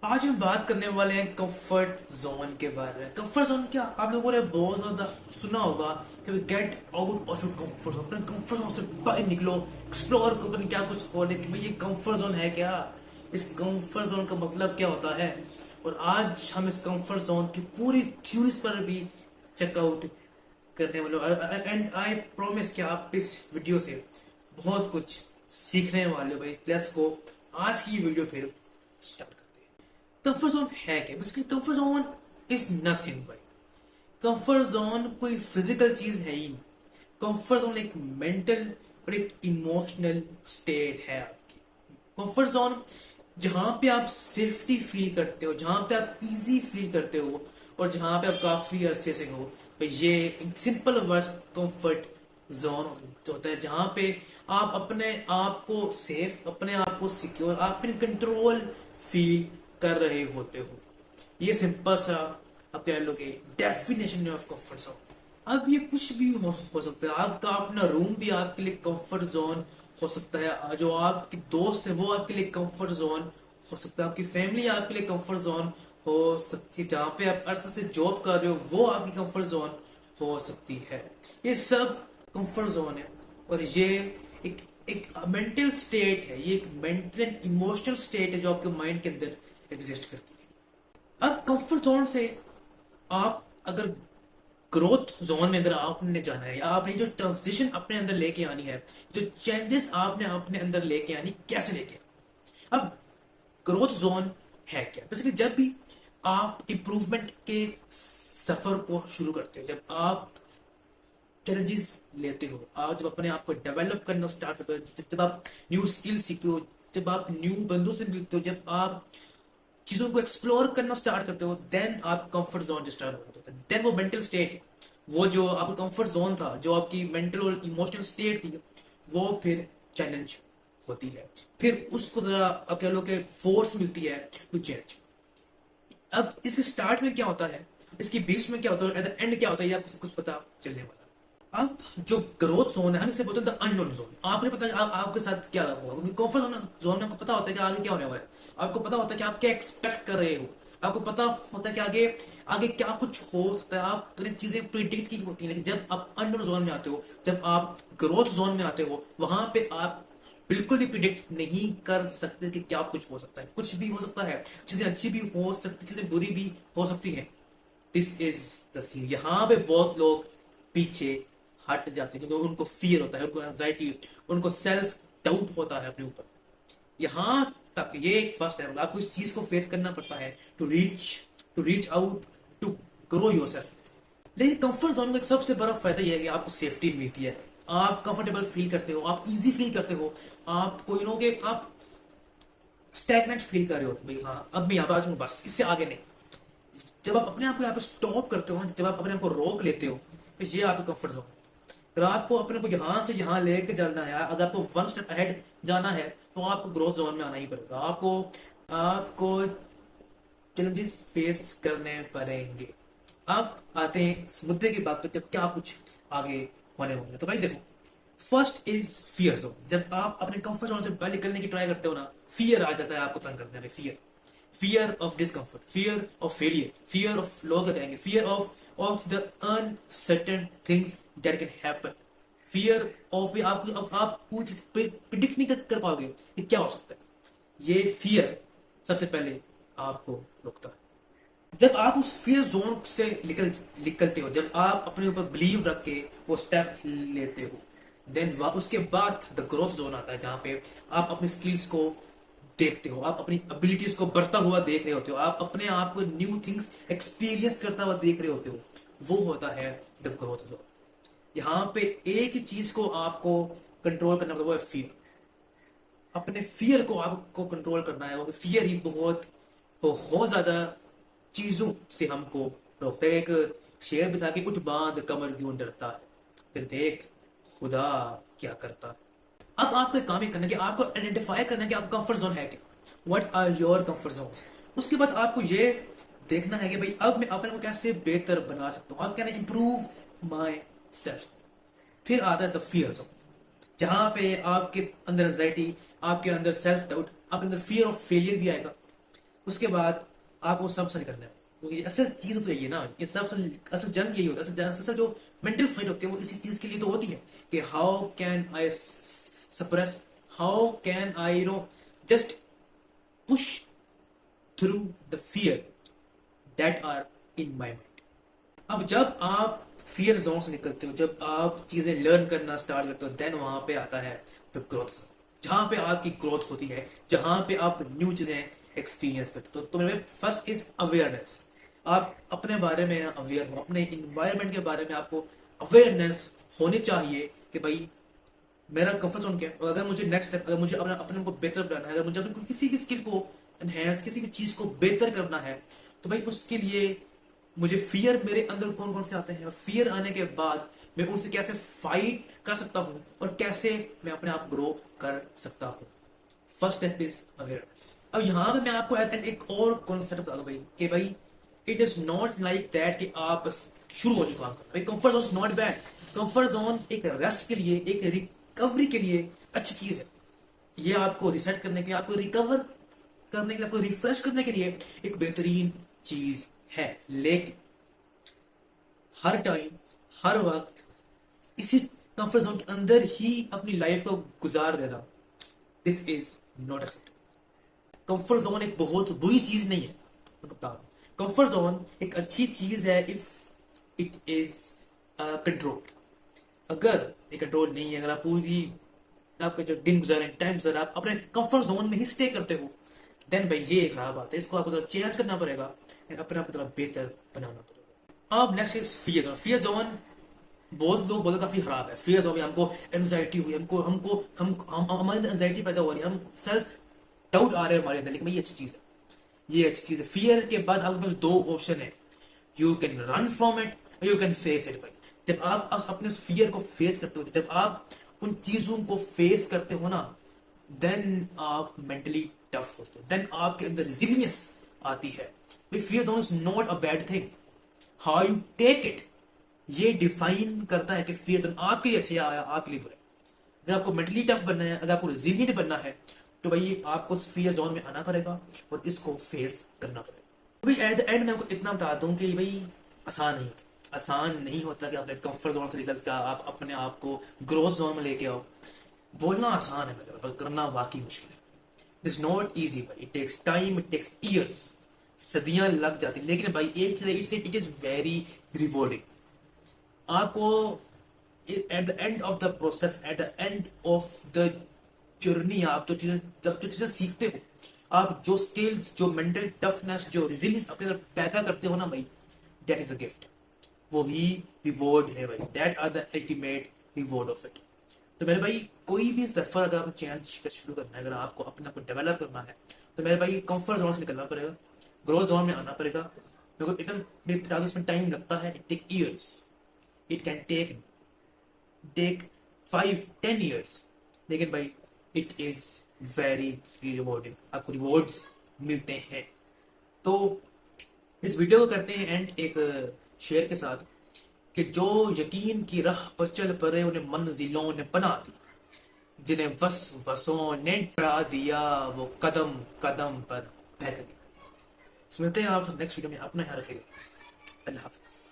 आज हम बात करने वाले हैं कंफर्ट जोन के बारे में। कंफर्ट जोन क्या आप लोगों ने बहुत ज्यादा सुना होगा कि get out of your comfort zone, अपने कंफर्ट जोन से बाहर निकलो, एक्सप्लोर करो, अपने क्या कुछ खोले कि भाई ये कंफर्ट जोन है क्या, इस कंफर्ट जोन का मतलब क्या होता है। और आज हम इस कंफर्ट जोन की पूरी थ्योरीज पर भी चेकआउट करने वाले, एंड आई प्रॉमिस कि आप इस वीडियो से बहुत कुछ सीखने वाले हो। भाई लेट्स गो, आज की ये वीडियो फिर स्टार्ट करते हैं। कंफर्ट जोन है क्या? Basically comfort zone is nothing भाई। कंफर्ट जोन कोई फिजिकल चीज है ही नहीं। कंफर्ट जोन एक मेंटल और एक इमोशनल स्टेट है आपकी। कंफर्ट जोन जहां पे आप सेफ्टी फील करते हो, जहां पे आप इजी फील करते हो, और जहां पे आप काफी अरसे से हो। तो ये एक सिंपल वर्ड कंफर्ट जोन होता है, जहां पे आप अपने आप को सेफ, अपने आप को सिक्योर, आप इन कंट्रोल फील कर रहे होते हो। ये सिंपल सा आप कह लो कि डेफिनेशन ऑफ कंफर्ट जोन। अब ये कुछ भी हो सकता है। आपका अपना रूम भी आपके लिए कंफर्ट जोन हो सकता है, जो आपके दोस्त है वो आपके लिए कंफर्ट जोन हो सकता है, आपकी फैमिली आपके लिए कंफर्ट जोन हो सकती है, जहाँ पे आप अरसे से जॉब कर रहे हो वो आपकी कंफर्ट जोन हो सकती है। ये सब कंफर्ट जोन है। और ये एक एक मेंटल स्टेट है, ये एक मेंटल एंड इमोशनल स्टेट है जो आपके माइंड के अंदर एग्जिस्ट करती है। अब कंफर्ट जोन से आप अगर ग्रोथ जोन में अगर आपने जाना है, या आपने जो ट्रांजिशन अपने अंदर लेके आनी है, जो चेंजेस आपने अपने अंदर लेके आनी, कैसे लेके आनी। अब ग्रोथ जोन है क्या? बेसिकली जब भी आप इंप्रूवमेंट के सफर को शुरू करते हो, जब आप चैलेंजेस लेते हो, आप जब अपने आप को डेवलप करना स्टार्ट करते हो, जब आप न्यू स्किल सीखते हो, जब आप न्यू बंदों से मिलते हो, जब आप चीजों को एक्सप्लोर करना स्टार्ट करते हो, देन आप कंफर्ट जोन जो स्टार्ट होता है, देन वो मेंटल स्टेट, वो जो आपका कंफर्ट जोन था, जो आपकी मेंटल और इमोशनल स्टेट थी, वो फिर चैलेंज होती है। फिर उसको जरा आप कह लो कि फोर्स मिलती है टू चेंज। अब इस स्टार्ट में क्या होता है, इसके बीच में क्या होता है, एट द एंड क्या होता है, ये आपको सब कुछ पता चलने वाला है। अब जो ग्रोथ जोन है हम इसे बोलते हैं द अननोन जोन। आपने पता आपके साथ क्या हुआ, क्योंकि कंफर्ट जोन में आपको पता होता है कि आगे क्या होने वाला है, आपको पता होता है कि आप क्या एक्सपेक्ट कर रहे हो, आपको पता होता है कि आगे आगे क्या कुछ हो सकता है, आप चीजें प्रिडिक्ट की होती हैं। लेकिन जब आप अननोन जोन में आते हो, जब आप ग्रोथ जोन में आते हो, वहां पे आप बिल्कुल भी प्रिडिक्ट नहीं कर सकते कि क्या कुछ हो सकता है। कुछ भी हो सकता है, चीजें अच्छी भी हो सकती, चीजें बुरी भी हो सकती हैं। This is the scene. यहाँ पे बहुत लोग पीछे हट जाते हैं क्योंकि उनको फियर होता है, उनको एंजाइटी, उनको सेल्फ डाउट होता है अपने ऊपर। यहाँ तक ये एक फर्स्ट लेवल, आपको इस चीज को फेस करना पड़ता है to reach out, to grow yourself. लेकिन कंफर्ट जोन का एक सबसे बड़ा फायदा यह है कि आपको सेफ्टी मिलती है, आप कंफर्टेबल फील करते हो, आप इजी फील करते हो, आपको यू नो कि आप स्टैग्नेंट फील कर रहे हो, भाई हाँ अब मैं यहाँ पे आ जाऊंगा, बस इससे आगे नहीं। जब आप अपने आप को यहाँ पे स्टॉप करते हो, जब आप अपने आप को रोक लेते हो, तो ये आपका कंफर्ट जोन। अगर आपको अपने को यहाँ से यहाँ लेके चलना है, अगर आपको वन स्टेप अहेड जाना है, तो आपको ग्रोथ जोन में आना ही पड़ेगा। आपको आपको चैलेंजेस फेस करने पड़ेंगे। अब आते हैं इस मुद्दे की बात पे, जब क्या कुछ आगे होने वाला है। तो भाई देखो, फर्स्ट इज फियर जोन। जब आप अपने कंफर्ट जोन से बाहर निकलने की ट्राई करते हो ना, फियर आ जाता है आपको तंग करने में। Fear, fear of discomfort, fear of failure, fear of लोग कहेंगे, fear of the uncertain things that can happen, fear of भी आपको, अब आप कुछ प्रिडिक्ट नहीं कर पाओगे कि क्या हो सकता है। ये फियर सबसे पहले आपको रोकता है। जब आप उस फियर जोन से निकलते हो, जब आप अपने ऊपर बिलीव रख के वो स्टेप लेते हो, देन उसके बाद द ग्रोथ जोन आता है, जहां पे आप अपनी स्किल्स को देखते हो, आप अपनी एबिलिटीज को बढ़ता हुआ देख रहे होते हो, आप अपने आप को न्यू थिंग्स एक्सपीरियंस करता हुआ देख रहे होते हो। वो होता है द ग्रोथ जोन। यहाँ पे एक ही चीज को आपको कंट्रोल करना पड़ता है, वो है फियर। अपने फियर को आपको कंट्रोल करना है, क्योंकि फियर ही बहुत ज्यादा चीजों से हमको रोकता है। एक शेर भी था कि कुछ बांध कमर क्यों डरता है, फिर देख खुदा क्या करता है। अब आपको एक काम ही करना है कि आपको आइडेंटिफाई करना है कि आपका कंफर्ट जोन है क्या, what are your comfort zone. उसके बाद आपको ये देखना है कि भाई अब मैं अपने को कैसे बेहतर बना सकता हूँ, आप कैन इम्प्रूव माई सेल्फ। फिर आता है द फियर जोन, जहां पे आपके अंदर एंजाइटी, आपके अंदर सेल्फ डाउट, आपके अंदर फियर ऑफ फेलियर भी आएगा। उसके बाद आपको सब सही करना है, क्योंकि असल चीज तो यही है ना, ये सब असल जंग यही होता है, असल जो मेंटल फाइट होती है वो इसी चीज के लिए तो होती है कि how can I suppress, how can I just push through the fear that are in my mind. अब जब आप फियर जोन से निकलते हो, जब आप चीजें लर्न करना स्टार्ट करते हो, देन वहां पे आता है द ग्रोथ, जहां पे आपकी ग्रोथ होती है, जहां पे आप न्यू चीजें एक्सपीरियंस करते हो। तो मेरे फर्स्ट इज अवेयरनेस। आप अपने बारे में अवेयर हो, अपने इन्वायरमेंट के बारे में आपको अवेयरनेस होनी चाहिए कि भाई मेरा कंफर्ट जोन क्या है, और अगर मुझे नेक्स्ट स्टेप, अगर मुझे अपने अपने को बेहतर बनाना है, अगर मुझे अपने किसी भी स्किल को एनहेंस, किसी भी चीज को बेहतर करना है, तो भाई उसके लिए मुझे फियर मेरे अंदर कौन कौन से आते हैं, और फियर आने के बाद मैं उनसे कैसे फाइट कर सकता हूँ और कैसे मैं अपने आप ग्रो कर सकता हूँ। First step is awareness. अब यहाँ पे मैं आपको एक और कॉन्सेप्ट बता दूं भाई कि भाई it is not like that कि आप बस शुरू हो चुका भाई। Comfort zone is not bad. Comfort zone एक रेस्ट के लिए, एक रिकवरी के लिए अच्छी चीज है। ये आपको रिसेट करने के लिए, आपको रिकवर करने के लिए, आपको रिफ्रेश करने के लिए एक बेहतरीन चीज है। लेकिन हर टाइम, हर वक्त इसी कंफर्ट जोन के अंदर ही अपनी लाइफ को गुजार देना, this is not acceptable. Comfort zone एक बहुत बुरी चीज नहीं है, कंफर्ट जोन एक अच्छी चीज है इफ इट इज कंट्रोल। अगर ये कंट्रोल नहीं है, अगर आप पूरी आपका जो दिन गुजारे, टाइम गुजारे, आप अपने कंफर्ट जोन में ही स्टे करते हो, देन भाई ये खराब बात है। इसको आपको थोड़ा चेंज करना पड़ेगा, अपने आप को थोड़ा बेहतर बनाना पड़ेगा। अब next is fear zone. Fear zone बहुत लोग बोलते काफी खराब है। फियर जोन में हमको एंजाइटी हुई, हमको हमको हम हमारे अंदर एंजाइटी पैदा हो रही है, हम सेल्फ डाउट आ रहे हैं हमारे अंदर। लेकिन ये अच्छी चीज है, ये अच्छी चीज है। फियर के बाद आपके पास दो ऑप्शन है, you can run from it, you can face it. भाई जब आप अपने फियर को फेस करते हो, जब आप उन चीजों को फेस करते हो ना, देन आप मेंटली टफ होते हो, देन आपके अंदर रेजिलियंस आती है। भाई fear zone is not a bad thing, how you take it ये डिफाइन करता है कि फियर जोन आपके लिए अच्छा है या आपके लिए बुरा है। अगर आपको मेंटली टफ बनना है, अगर आपको रेजिलियंट बनना है, तो भाई आपको फियर जोन में आना पड़ेगा और इसको फेस करना पड़ेगा। भाई एट द एंड मैं आपको इतना बता दूं कि भाई आसान नहीं होता, आसान नहीं होता कि अपने कंफर्ट जोन से निकल कर आप अपने आप को ग्रोथ जोन में लेके आओ। बोलना आसान है पर करना वाकई मुश्किल है। इट इज नॉट ईजी भाई, it takes time, it takes years, सदियां लग जाती। लेकिन भाई इट इज वेरी रिवॉर्डिंग। आपको at the end of the process, at the end of the journey, आप जो चीजें सीखते हो, आप जो स्किल्स, जो मेंटल टफनेस, जो रेजिलियंस अपने अंदर पैदा करते हो ना भाई, दैट इज द गिफ्ट। वही रिवॉर्ड है भाई, that are the ultimate reward of it. तो मेरे भाई कोई भी सफर अगर आपको चेंज शुरू करना है, अगर आपको अपने आप को डेवलप करना है, तो मेरे भाई कंफर्ट जोन से निकलना पड़ेगा, ग्रोथ जोन में आना पड़ेगा। मेरे को एकदम मेरे बता दो, इसमें टाइम लगता है, it take years, it can take 5-10 years, लेकिन भाई इट इज वेरी रिवॉर्डिंग, आपको रिवॉर्ड्स मिलते हैं। तो इस वीडियो को करते हैं एंड एक शेयर के साथ कि जो यकीन की राह पर चल पड़े उन्हें मंजिलों ने बना दी, जिन्हें वसों ने डरा दिया वो कदम कदम पर बहक गए। मिलते हैं आप नेक्स्ट वीडियो में, अपना ख्याल रखिएगा। अल्लाह हाफिज।